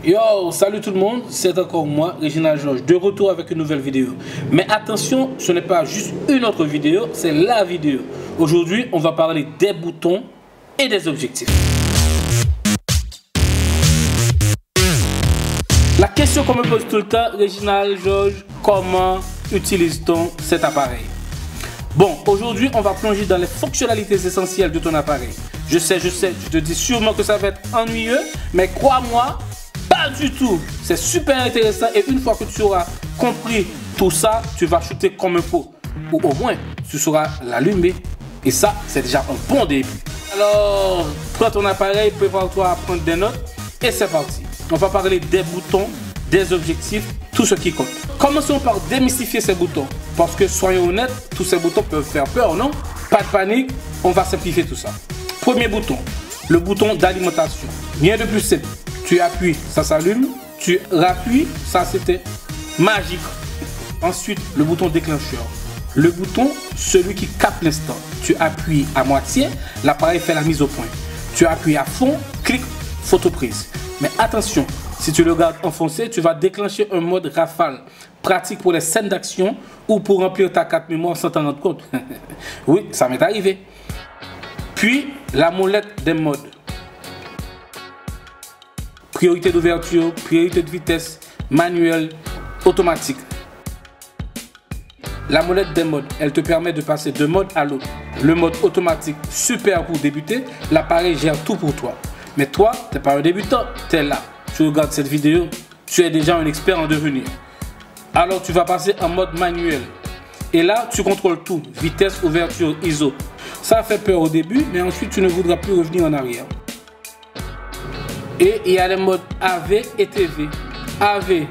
Yo, salut tout le monde, c'est encore moi, Reginald Georges, de retour avec une nouvelle vidéo. Mais attention, ce n'est pas juste une autre vidéo, c'est la vidéo. Aujourd'hui, on va parler des boutons et des objectifs. La question qu'on me pose tout le temps, Reginald Georges, comment utilise-t-on cet appareil? Bon, aujourd'hui, on va plonger dans les fonctionnalités essentielles de ton appareil. Je sais, je te dis sûrement que ça va être ennuyeux, mais crois-moi, pas du tout. C'est super intéressant et une fois que tu auras compris tout ça, tu vas shooter comme un pro. Ou au moins, tu sauras l'allumer. Et ça, c'est déjà un bon début. Alors, prends ton appareil, prépare-toi à prendre des notes et c'est parti. On va parler des boutons, des objectifs, tout ce qui compte. Commençons par démystifier ces boutons. Parce que soyons honnêtes, tous ces boutons peuvent faire peur, non? Pas de panique, on va simplifier tout ça. Premier bouton, le bouton d'alimentation. Rien de plus simple. Tu appuies, ça s'allume. Tu rappuies, ça c'était magique. Ensuite, le bouton déclencheur. Le bouton, celui qui capte l'instant. Tu appuies à moitié, l'appareil fait la mise au point. Tu appuies à fond, clic, photo prise. Mais attention, si tu le gardes enfoncé, tu vas déclencher un mode rafale. Pratique pour les scènes d'action ou pour remplir ta carte mémoire sans t'en rendre compte. Oui, ça m'est arrivé. Puis, la molette des modes. Priorité d'ouverture, priorité de vitesse, manuel, automatique. La molette des modes, elle te permet de passer de mode à l'autre. Le mode automatique, super pour débuter, l'appareil gère tout pour toi. Mais toi, tu n'es pas un débutant, tu es là. Tu regardes cette vidéo, tu es déjà un expert en devenir. Alors tu vas passer en mode manuel. Et là, tu contrôles tout, vitesse, ouverture, ISO. Ça fait peur au début, mais ensuite tu ne voudras plus revenir en arrière. Et il y a les modes AV et TV. AV,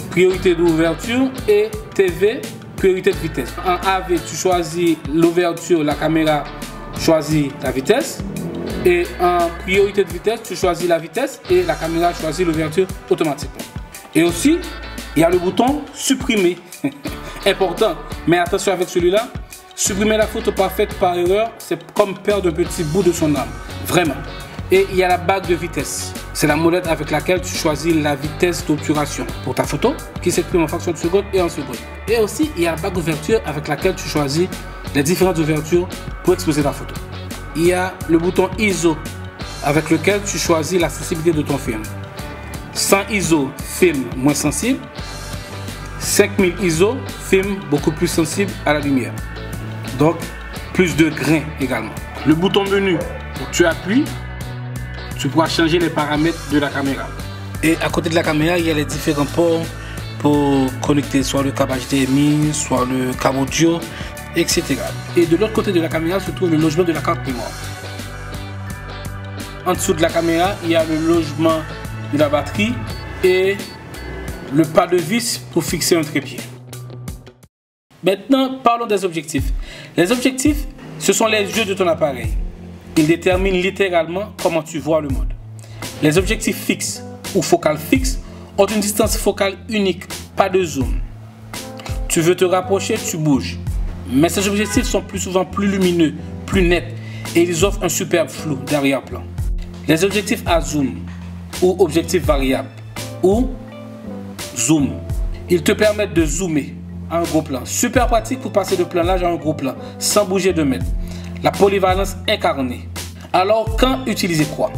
priorité d'ouverture, et TV, priorité de vitesse. En AV, tu choisis l'ouverture, la caméra choisit la vitesse. Et en priorité de vitesse, tu choisis la vitesse et la caméra choisit l'ouverture automatiquement. Et aussi, il y a le bouton supprimer. Important, mais attention avec celui-là. Supprimer la photo parfaite par erreur, c'est comme perdre un petit bout de son âme. Vraiment. Et il y a la bague de vitesse. C'est la molette avec laquelle tu choisis la vitesse d'obturation pour ta photo qui s'exprime en fraction de seconde et en seconde. Et aussi, il y a la bague d'ouverture avec laquelle tu choisis les différentes ouvertures pour exposer ta photo. Il y a le bouton ISO avec lequel tu choisis la sensibilité de ton film. 100 ISO, film moins sensible. 5000 ISO, film beaucoup plus sensible à la lumière. Donc, plus de grains également. Le bouton menu, tu appuies, tu pourras changer les paramètres de la caméra. Et à côté de la caméra, il y a les différents ports pour connecter soit le câble HDMI, soit le câble audio, etc. Et de l'autre côté de la caméra se trouve le logement de la carte mémoire. En dessous de la caméra, il y a le logement de la batterie et le pas de vis pour fixer un trépied. Maintenant, parlons des objectifs. Les objectifs, ce sont les yeux de ton appareil. Ils déterminent littéralement comment tu vois le monde. Les objectifs fixes ou focales fixes ont une distance focale unique, pas de zoom. Tu veux te rapprocher, tu bouges. Mais ces objectifs sont plus souvent plus lumineux, plus nets et ils offrent un superbe flou d'arrière-plan. Les objectifs à zoom ou objectifs variables ou zoom, ils te permettent de zoomer à un gros plan. Super pratique pour passer de plan large à un gros plan sans bouger de mètre. La polyvalence incarnée. Alors, quand utiliser quoi?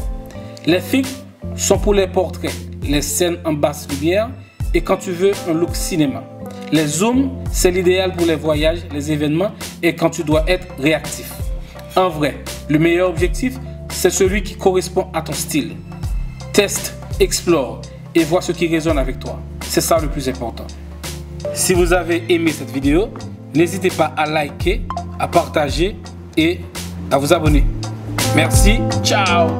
Les fixes sont pour les portraits, les scènes en basse lumière et quand tu veux un look cinéma. Les zooms, c'est l'idéal pour les voyages, les événements et quand tu dois être réactif. En vrai, le meilleur objectif, c'est celui qui correspond à ton style. Teste, explore et vois ce qui résonne avec toi. C'est ça le plus important. Si vous avez aimé cette vidéo, n'hésitez pas à liker, à partager et à vous abonner. Merci, ciao!